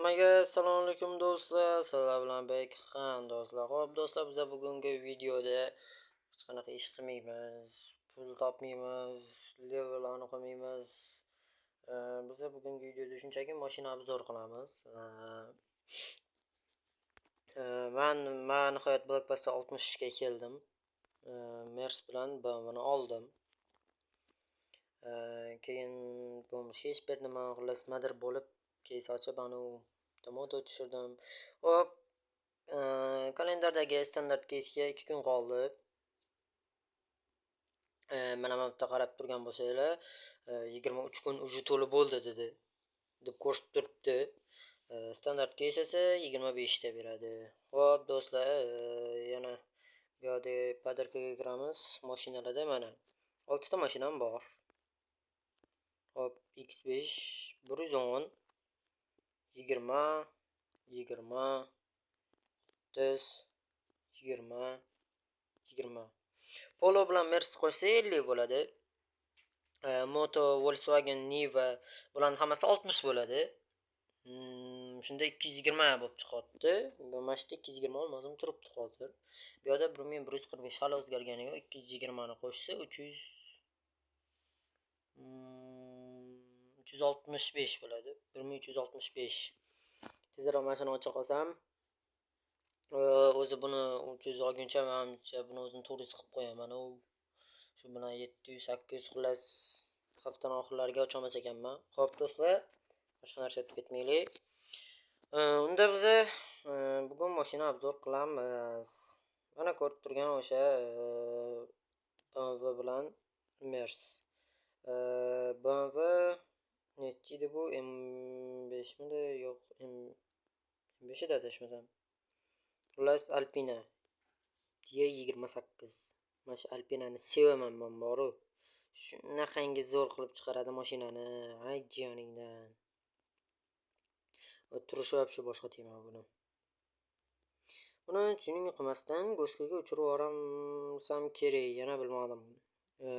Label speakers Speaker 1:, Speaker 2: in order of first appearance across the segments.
Speaker 1: Hammaga assalomu alaykum do'stlar. Sizlar bilan Bekxan do'stlar. Xo'p do'stlar, biz bugungi videoda hech qanaqa ish qilmaymiz, pul topmaymiz, levellarni qilmaymiz. Biz bugungi videoda shunchaki mashina obzor qilamiz. Men nihoyat Blockbuster 60 ga keldim. Mers bilan BMWni oldim. Keyin bo'lmish hech bir nima xullas nimadir bo'lib, keyin sochib moto tushirdim. Hop, kalendardagi standart keysga 2 kun qoldi. Mana bu yerda qarab turgan bo'lsanglar, 23 kun уже to'lib bo'ldi deb ko'rsatib turibdi. Standart keys esa 25 ta beradi. Hop do'stlar, yana bu yerda podarkaga kiramiz. Mashinalarda mana 6 ta mashinam bor. Hop, X5 110 20 20 30 20 20 Polo bilan Mercedes qo'shsa 50 bo'ladi. Moto Volkswagen Niva bilan hammasi 60 bo'ladi. Shunda 220 bo'lib chiqadi. Mana shu 220 olmadim turibdi hozir. Bu yerda 1145 hali o'zgargani yo'q. 220 ni qo'shsa 365 bo'ladi. 1365. Tezroq mashina ocha qolsam, o'zi buni 300 olguncha menimcha buni o'zini 400 qilib qo'yaman. Shu bilan 700 800 xullas haftaning oxirlariga ocha olmas ekanman. Xo'p do'stlar, boshqa narsa aytib ketmaylik. Unda biz bugun mashina obzor qilamiz. Mana ko'rib turgan o'sha BMW bilan Mers. BMW nechi edi bu? M5 midi? Yo'q, M5 edi adashmasam. Xullas Alpina D28. Mana shu Alpinani sevaman men boru. Shunaqangi zo'r qilib chiqaradi mashinani. Ay joningdan. Turishi вообще boshqa tema buni. Buni tuning qilmasdan goskaga uchirib yuborsam kerak, yana bilmadim.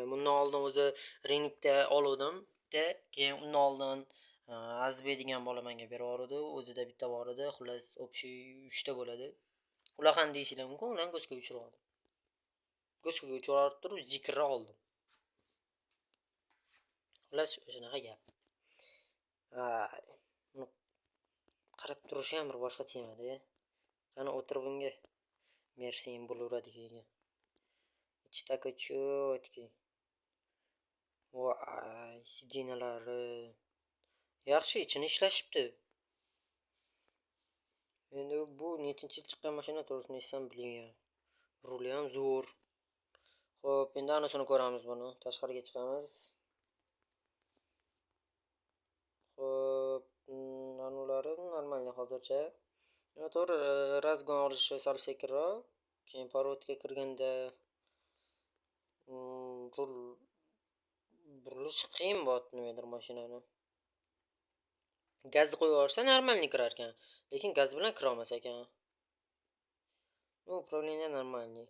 Speaker 1: Bundan oldin o'zi Renikda oluvdim. Keyin undan oldin Azbe degan bola menga berib yubordi. O'zida bitta bor edi. Xullas, общий 3 ta bo'ladi. Ular ham deyishlar mumkin, ularni goskaga uchirib oldim. Goskaga uchirib turib zikrni oldim. Xullas, shunaqa gap. Qarab turishi ham bir boshqa temada. Qani o'tir bunga. Mersin bo'laveradigan. Ichidagi chotki. Voy, sidinalari. Yaxshi ichini ishlashibdi. Endi bu nechinchi yil chiqqan mashina to'g'risini aytsam biling. Ruli ham zo'r. Xo'p, endi anasini ko'ramiz buni. Tashqariga chiqamiz. Xo'p, anulari normalniy hozircha. To'g'ri, razgon olishi sal sekinroq. Keyin parodga kirganda burilish qiyin bo'lyapti nimadir mashinani. Gazni qo'yib yuborsa normalniy kirar ekan, lekin gaz bilan kira olmas ekan. Upravlение normalniy.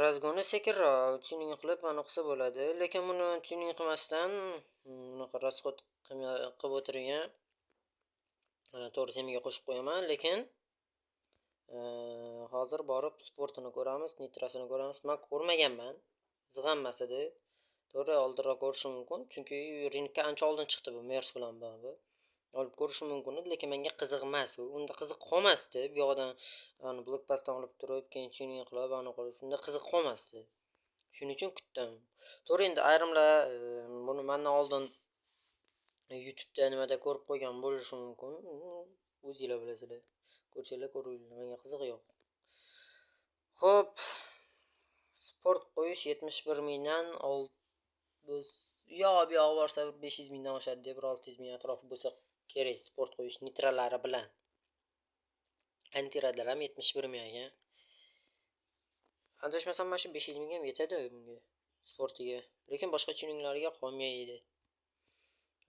Speaker 1: Razgoni sekinroq, tuning qilib aniq qilsa bo'ladi, lekin buni tuning qilmasdan bunaqa расход qilib o'tirgan. To'g'ri semiga qo'shib qo'yaman, lekin hozir borib sportini ko'ramiz, nitrasini ko'ramiz. Men ko'rmaganman. Zig'anmas edi. To'g'ri, oldinroq ko'rishim mumkin, chunki Rinka ancha oldin chiqdi bu Mers bilan bu. Olib ko'rishim mumkin edi, lekin menga qiziq emas u. Unda qiziq qolmasdi. Bu yoqdan Blockbuster olib turib, keyin tuning qilib, qilib, shunda qiziq qolmasdi. Shuning uchun kutdim. To'g'ri, endi ayrimlar buni mendan oldin YouTube'da nimada ko'rib qo'ygan bo'lishi mumkin. O'zingizlar bilasizlar. Ko'rsanglar ko'ringlar, menga qiziq yo'q. Xo'p, sport qo'yish 71 mingdan biz bu yoqqa borsa 500 mingdan oshadi deb 600 ming atrofi bo'lsa kerak sport qo'yish nitralari bilan. Antiralar ham 71 ming ekan. Adashmasam mana shu 500 ming ham yetadi bunga sportiga, lekin boshqa tuninglariga qolmaydi.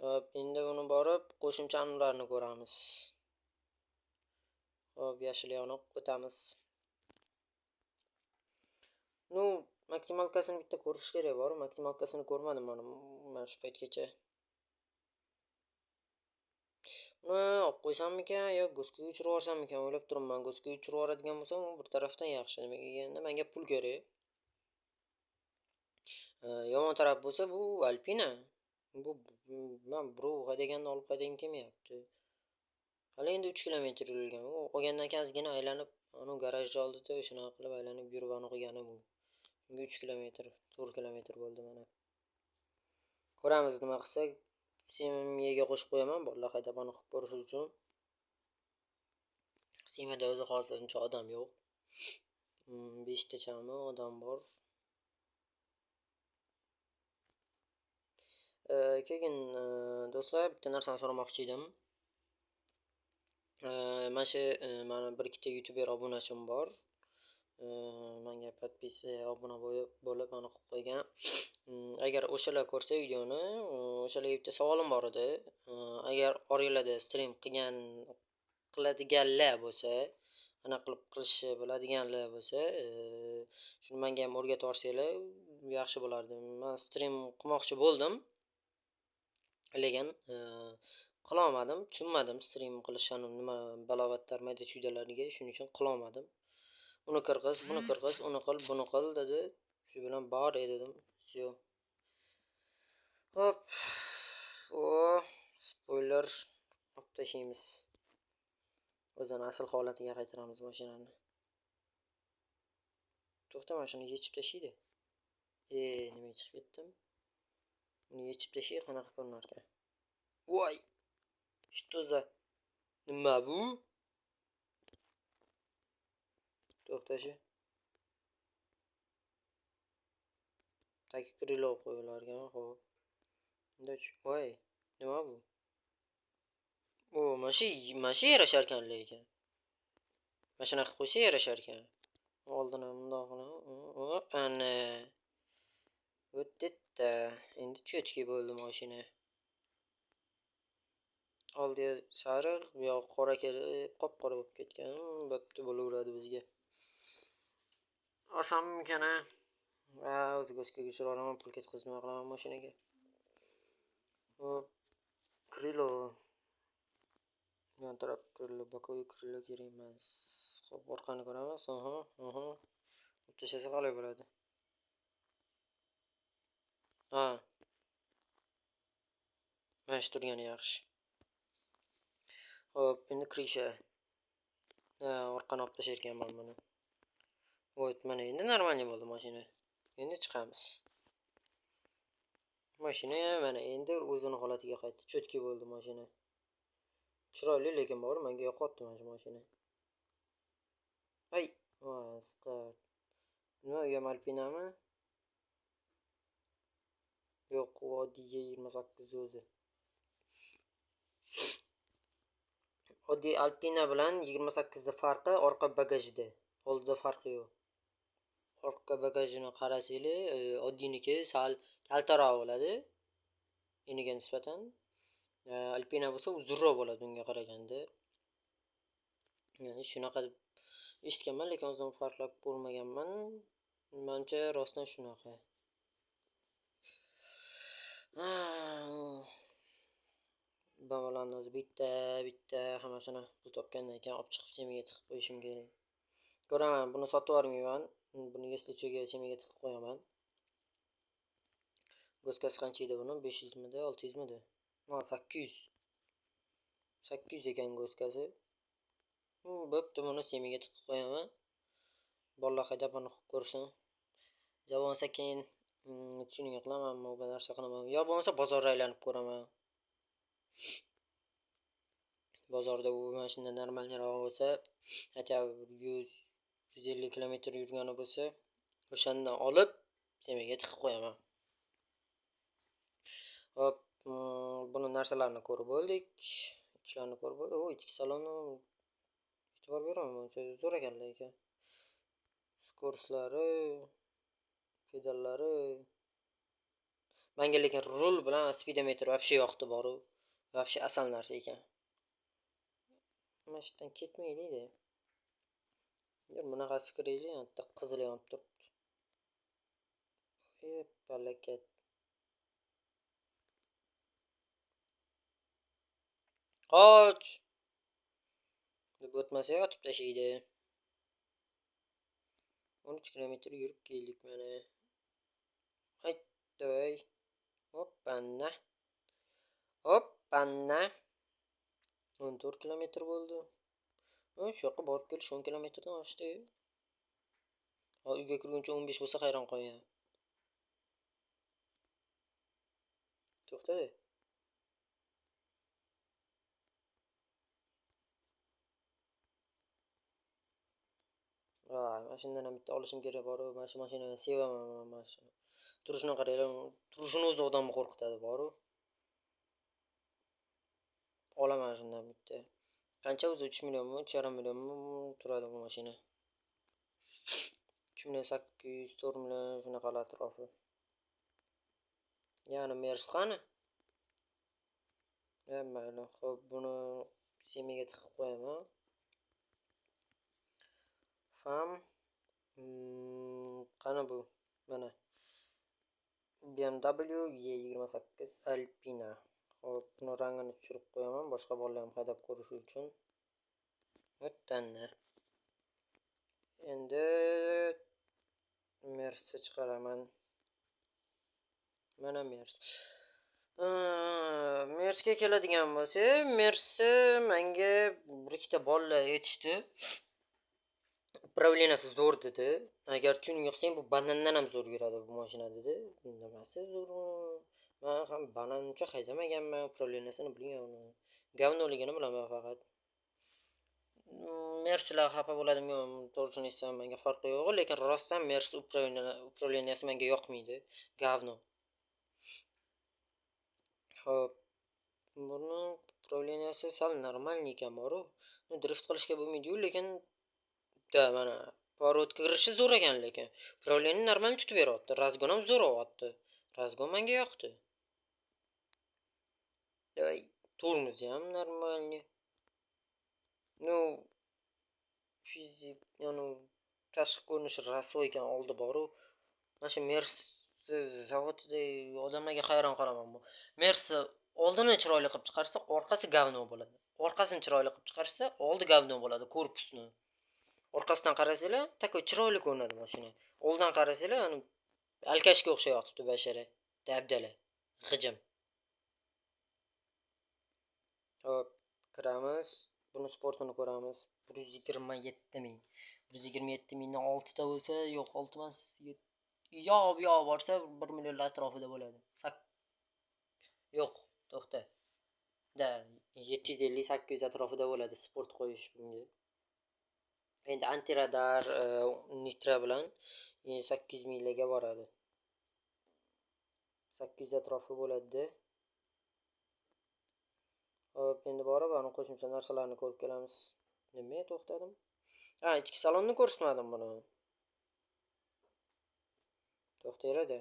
Speaker 1: Hop, endi buni borib qo'shimcha anlarni ko'ramiz. Hop, yashil yoniq o'tamiz. Maksimalkasini bitta ko'rish kerak bor. Maksimalkasini ko'rmadim mana shu paytgacha. Uni olib qo'ysammikan yo go'skaga uchirib yuborsammikan o'ylab turibman. Go'skaga uchirib yuboradigan bo'lsam, u bir tarafdan yaxshi. Nimaga deganda menga pul kerak. Yomon taraf bo'lsa bu Alpina. Bu men birov haydaganda olib haydagim kelmayapti. Hali endi 3 kilometr yurilgan. U qolgandan keyin ozgina aylanib, anu garajni oldida shunaqa qilib aylanib yurib anu qilganim u. Shunga 3 kilometr, 4 kilometr bo'ldi mana. Ko'ramiz nima qilsak. Semiyaga qo'shib qo'yaman, bolalar haydab anu qilib ko'rish uchun. Semiyada o'zi hozir uncha odam yo'q. 5 tachami odam bor. Keyin do'stlar, bitta narsani so'ramoqchi edim. Mana shu mana bir ikkita YouTuber obunachim bor. Menga obuna bo'lib mana qilib qo'ygan. Agar o'shalar ko'rsa videoni, o'shalarga bitta savolim bor edi. Agar oriylarda stream qiladiganlar bo'lsa, ana qilib qilishni biladiganlar bo'lsa, shuni menga ham o'rgatib yuborsanglar yaxshi bo'lardi. Men stream qilmoqchi bo'ldim. Lekin qila olmadim, tushunmadim stream qilishni nima balovatlar mayda chuydalariga, shuning uchun qila olmadim. Uni qirg'iz, buni qirg'iz, uni qil, buni qil dedi. Shu bilan bor dedim. Всё. Hop. O, spoiler olib tashlaymiz. O'zini asl holatiga qaytaramiz mashinani. To'xta, mashina yechib tashlaydi. Nima chiqib ketdim? Uni yechib tashlay qanaqa ko'rinar ekan? Voy. Что за? Nima bu? To'xtachi. Tagi krilo qo'yilgan, xo'p. Voy. Nima bu? O, mashi yarashar ekan lekin. Mashina qilib qo'ysa yarashar ekan. Oldini bundoq qilib, ana. O'tdetda. Endi cho'tki bo'ldi mashina. Oldi sariq, bu yoq qora kelib, qop-qora bo'lib ketgan. Bo'pti, bo'laveradi bizga. Osammikan a? O'zi go'skaga tushirib yuboraman, pul ketkazib nima qilaman mashinaga. Hop. Krilo. Yon taraf krilo, bokoviy krilo kerak emas. Xo'p, orqani ko'ramiz. O'tishsa qalay bo'ladi? Ha. Mana shu turgani yaxshi. Hop, endi krisha. Orqani olib tashlar ekanman buni. Voy, mana endi normalniy bo'ldi mashina. Endi chiqamiz. Mashina mana endi o'zini holatiga qaytdi. Cho'tki bo'ldi mashina. Chiroyli, lekin bor, menga yoqyapti mana shu mashina. Ay, start. Nima, u ham Alpinami? Yo'q, u oddiy 28 o'zi. Oddiy Alpina bilan 28 da farqi orqa bagajda. Oldida farqi yo'q. Orqa bagajini qarasanglar, oddiyniki sal kaltaroq bo'ladi. Eniga nisbatan. Alpina bo'lsa uzunroq bo'ladi unga qaraganda. Shunaqa deb eshitganman, lekin o'zim farqlab ko'rmaganman. Menimcha rostdan shunaqa. Bamalarni o'zi bitta hammasini pul topgandan keyin olib chiqib semiga tiqib qo'yishim kerak. Ko'raman, buni sotib yubormayman. Buni yeslicho'ga semiga tiqib qo'yaman. Go'skasi qancha edi buni? 500 midi, 600 midi? 800. 800 ekan go'skasi. Bo'pti, buni semiga tiqib qo'yaman. Bolalar haydab buni ko'rsin. Javonsa keyin tushunga qilamanmi, bu narsa qilaman. Yo bo'lmasa bozorga aylanib ko'raman. Bozorda bu mashina normalniroq bo'lsa, aytaylik 150 kilometr yurgani bo'lsa, o'shandan olib semiga tiqib qo'yaman. Hop, buni narsalarini ko'rib bo'ldik. Ichlarni ko'rib bo'ldik. Ichki salonni e'tibor beraman, zo'r ekan lekin. Skorslari, pedallari. Menga lekin rul bilan speedometr вообще yoqdi boru. Вообще asal narsa ekan. Mashinadan ketmaydi. Bunaqasi kirayli, bitta qizil yonib turibdi. Balakat. Qoch! Deb o'tmasa otib tashlaydi. 13 kilometr yurib keldik mana. Aytday. Hoppanna. Hoppanna. 14 kilometr bo'ldi. Shu yoqqa borib kelish 10 kilometrdan oshdi. Uyga kirguncha 15 bo'lsa hayron qo'yaman. To'xtadi. Mashinani ham bitta olishim kerak boru. Mana shu mashinani sevaman mana shu. Turishini qaranglar. Turishini o'zi odamni qo'rqitadi boru. Olaman shundan bitta. Qancha o'zi 3 millionmi, 3,5 millionmi turadi bu mashina. 3 million 800, 4 million shunaqa atrofi. Ya'ni Mercedes qani? Mayli, xo'p, buni semiga tiqib qo'yaman. Fam qani bu? Mana BMW E28 Alpina. Xo'p, buni rangini tushirib qo'yaman, boshqa bolalar ham haydab ko'rishi uchun. O'ttanni. Endi Mercedes chiqaraman. Mana Mercedes. Mercedesga keladigan bo'lsa, Mercedes menga bir ikkita bolalar aytishdi. Upravleniyasi zo'r dedi. Agar tuning yoqsang bu banandan ham zo'r yuradi bu mashina dedi. Nimasi zo'r? Men ham banancha haydamaganman, upravleniyasini bilmayman. Gavnoligini bilaman faqat. Mercedes xafa bo'ladimi? To'g'risini aytsam menga farqi yo'q, lekin rostdan Mercedes upravleniyasi menga yoqmaydi. Gavno. Xo'p. Buni upravleniyasi sal normalniy ekan boru. Drift qilishga bo'lmaydi-yu, lekin mana pоворotga kirishi zo'r ekan, lekin upravleniya normal tutib beryapti. Razgon ham zo'r o'tyapti. Razgon menga yoqdi. Davay, tormozi ham normalniy. Fizik, tashqi ko'rinishi rasvo ekan, oldi boru. Mana shu Mercedes zavodida odamlarga hayron qolaman bu. Mercedes oldini chiroyli qilib chiqarsa, orqasi gavno bo'ladi. Orqasini chiroyli qilib chiqarsa, oldi gavno bo'ladi, korpusni. Orqasidan qarasanglar, takoy chiroyli ko'rinadi mashina. Olddan qarasanglar, alkashga o'xshayapti bashara. Dabdala, g'ijim. Hop, kiramiz. Buni sportini ko'ramiz. 127 ming. 127 mingdan 6 ta bo'lsa, yo'q, 6 emas, yo borsa 1 million atrofida bo'ladi. Yo'q, to'xta. 750-800 atrofida bo'ladi sport qo'yish bunga. Endi antiradar nitro bilan 800 millarga boradi. 800 atrofi bo'ladi. Hop, endi borib, qo'shimcha narsalarni ko'rib kelamiz. Nimaga to'xtadim? Ichki salonni ko'rsatmadim buni. To'xtaylar-da.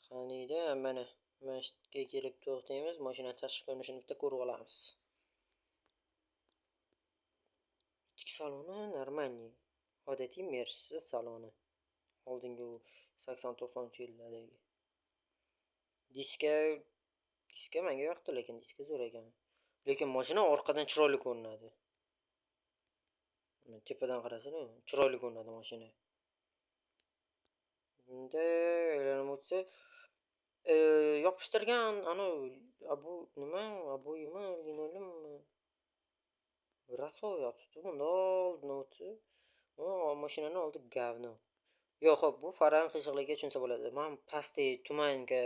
Speaker 1: Qaniydi, mana mashinaga kelib to'xtaymiz. Mashina tashqi ko'rinishini bitta ko'rib olamiz. Ichki saloni normalniy. Odatiy Mercedes saloni. Oldingi 80-90-yillardagi. Diska menga yoqdi, lekin diska zo'r ekan. Lekin mashina orqadan chiroyli ko'rinadi. Tepadan qarasanglar, chiroyli ko'rinadi mashina. Endi aylanib o'tsa, yopishtirgan bu nima? Aboyimi, linoleummi? Rasvo yotibdi. Bunda oldin o'tdi. Mashinani oldi gavno. Yo'q, xo'p, bu faran qiyshiqlarga tushunsa bo'ladi. Men pastga tumanga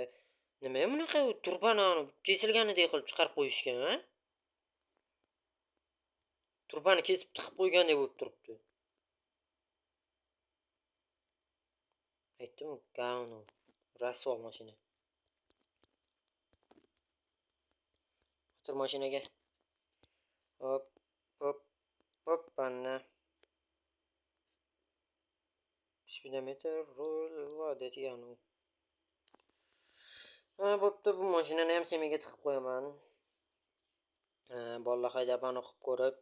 Speaker 1: nima bunaqa turbani kesilganidek qilib chiqarib qo'yishgan, ha? Turbani kesib tiqib qo'ygandek bo'lib turibdi. Aytdim, gavno. Rasvo mashina. O'tir mashinaga. Hop, panna. Speedometer, rul, odatiy anu. Bo'pti, bu mashinani ham semiga tiqib qo'yaman. Bolalar haydab qilib ko'rib.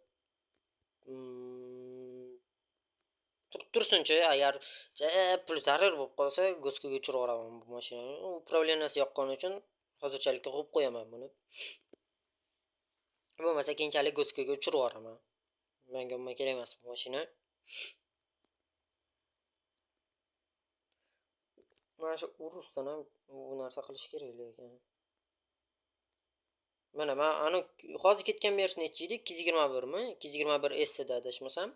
Speaker 1: Tursinchi, agar pul zarur bo'lib qolsa, go'skaga tushirib yuboraman bu mashinani. Upravleniyasi yoqqani uchun hozirchalikka qo'yib qo'yaman buni. Bo'lmasa keyinchalik Goskaga uchirib yuboraman. Menga umuman kerak emas bu mashina. Mana shu urusdan ham u narsa qilish kerak lekin. Mana men anu hozir ketgan versiya nechi edi? 221 mi? 221 S da adashmasam.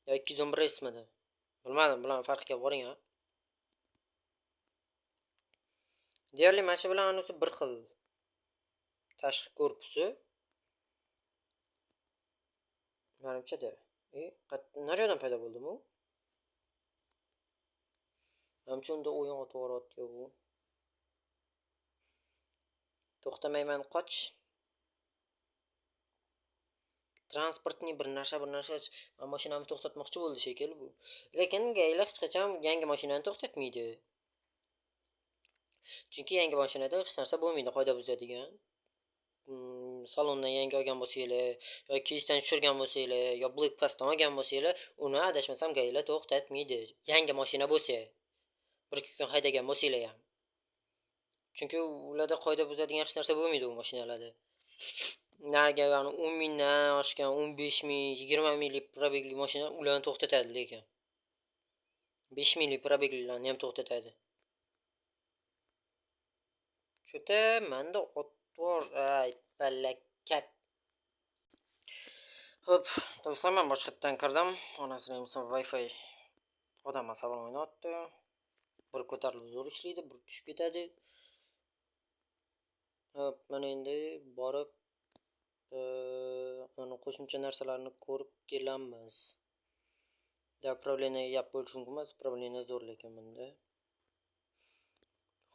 Speaker 1: Yo 211 S midi? Bilmadim, bilan farqiga boring ha. Deyarli mana shu bilan anisi bir xil. Tashqi korpusi. Menimcha-da. Naryodan paydo bo'ldimi u? Menimcha unda o'yin o'tib boryapti bu. To'xtamayman qoch. Transportning bir narsa mashinamni to'xtatmoqchi bo'ldi shekilli bu. Lekin gaylar hech qachon yangi mashinani to'xtatmaydi. Chunki yangi mashinada hech narsa bo'lmaydi, qoida buzadigan. Salondan yangi olgan bo'lsanglar yoki keysdan tushirgan bo'lsanglar yo Black Pass'dan olgan bo'lsanglar, uni adashmasam gaylar to'xtatmaydi. Yangi mashina bo'lsa, 1-2 kun haydagan bo'lsanglar ham. Chunki ularda qoida buzadigan hech narsa bo'lmaydi u mashinalarda. Narga 10 mingdan oshgan, 15 ming, 20 minglik probegli mashina ularni to'xtatadi lekin. 5 minglik probeglilarni ham to'xtatadi. Cho'ta menda otbor ay palakat. Hop, do'stlar men boshqatdan kirdim. Onasining Wi-Fi odam asabini o'ynatdi. Bir ko'tarilib zo'r ishlaydi, bir tushib ketadi. Hop, mana endi borib ana qo'shimcha narsalarni ko'rib kelamiz. Upravleniya yap bo'lishi mumkin emas, upravleniya zo'r lekin bunda.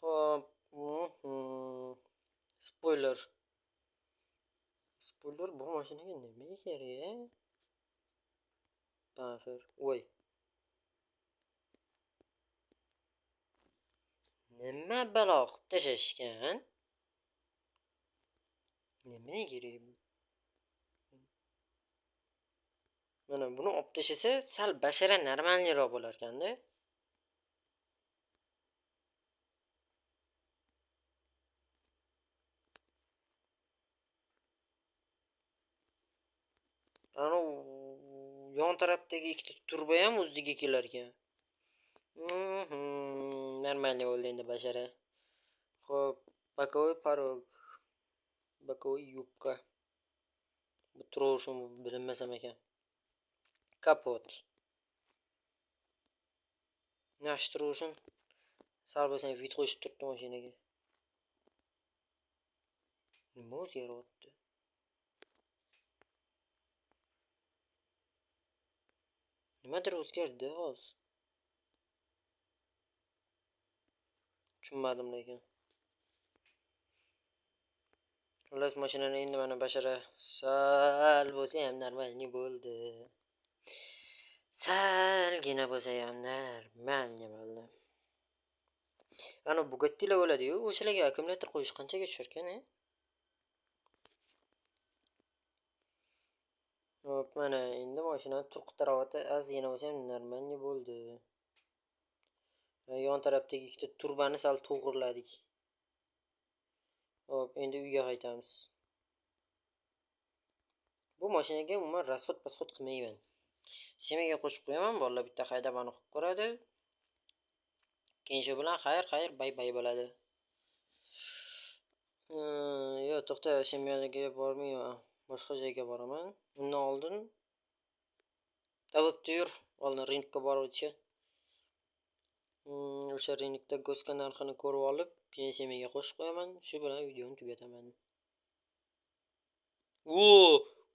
Speaker 1: Hop, spoiler. Spoiler bu mashinaga nima kerak? Buffer. Voy. Nima balo qilib tashashgan? Nima kerak? Mana buni olib tashasa sal bashara normalniroq bo'lar ekanda. Ana yon tarafdagi ikkita turbo ham o'ziga kelar ekan. Normalniy bo'ldi endi bashara. Xo'p, bokovой порог. Bokovой yubka. Bu turishim bilinmasam ekan. Kapot. Yaxshi turishim. Sal bo'lsa vid qo'shib turibdi mashinaga. Nima o'zgaryapti? Nimadir o'zgardi hozir. Tushunmadim lekin. Xullas mashinani endi mana bashara sal bo'lsa ham normalniy bo'ldi. Salgina bo'lsa ham normalniy bo'ldi. Ana Bugatti'lar bo'ladi-yu, o'shalarga akkumulyator qo'yish qanchaga tushar ekan, e? Hop, mana endi mashina turqi tarovati ozgina bo'lsa ham normalniy bo'ldi. Yon tarafdagi ikkita turbani sal to'g'irladik. Hop, endi uyga qaytamiz. Bu mashinaga umuman rasxod qilmayman. Semaga qo'shib qo'yaman, bolalar bitta haydab aniq qilib ko'radi. Keyin shu bilan xayr bay bo'ladi. Yo, to'xta, semaga bormayman. Boshqa joyga boraman. Undan oldin Dabibda yur, oldin rinqqa borib o'tchi. O'sha rinqda Goska narxini ko'rib olib, keyin semaga qo'shib qo'yaman. Shu bilan videoni tugataman.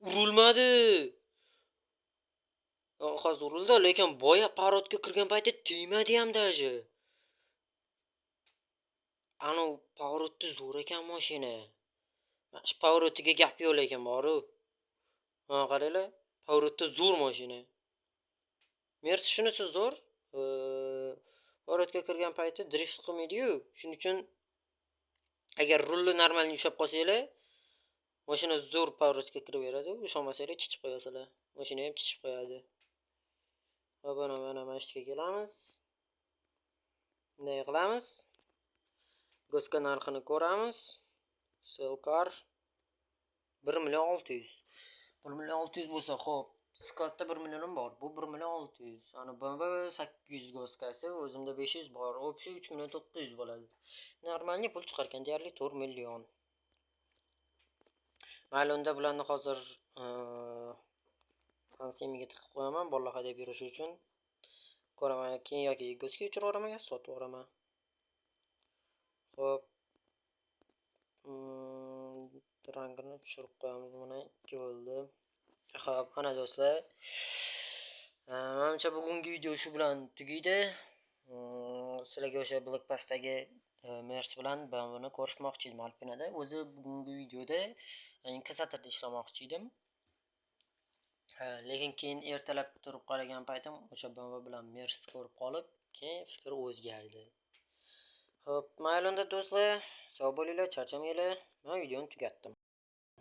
Speaker 1: Urilmadi. Hozir urildi, lekin boya parotga kirgan payti tegmadi ham даже. Ana pavorotni zo'r ekan mashina. Shu pavorotiga gap yo'q lekin bor-ku. Ha, qaranglar, pavorotda zo'r mashina. Mersi shunisi zo'r. Pavorotga kirgan payti drift qilmaydi-yu. Shuning uchun agar rulni normalniy ushlab qolsanglar, mashina zo'r pavorotga kirib beradi. Ushlamasanglar chichib qo'yasizlar. Mashina ham chichib qo'yadi. Va mana mashinaga kelamiz. Bunday qilamiz. Goska narxini ko'ramiz. Sell car. 1.600.000. 1.600.000 bo'lsa, xo'p, Scottda 1 millionim bor. Bu 1.600.000. Ana BMW 800 goskasi, o'zimda 500 bor. Общий 3.900.000 bo'ladi. Normalniy pul chiqargan deyarli 4 million. Mayli, unda bularni hozir Hansimiga tiqib qo'yaman, bolaqa deb yurish uchun. Ko'raman, keyin yoki go'sga uchirib yuboraman, sotib yuboraman. Xo'p. Rangini tushirib qo'yamiz. Mana 2 bo'ldi. Xo'p, ana do'stlar. Menimcha bugungi video shu bilan tugaydi. Sizlarga o'sha blokpostdagi Mers bilan BMWni ko'rsatmoqchi edim Alpinada. O'zi bugungi videoda inkasatorda ishlamoqchi edim. Lekin keyin ertalab turib qaragan paytim o'sha BMW bilan Mers ko'rib qolib, keyin fikr o'zgardi. Xo'p, mayli unda do'stlar, sog' bo'linglar, charchamanglar. Men videoni tugatdim.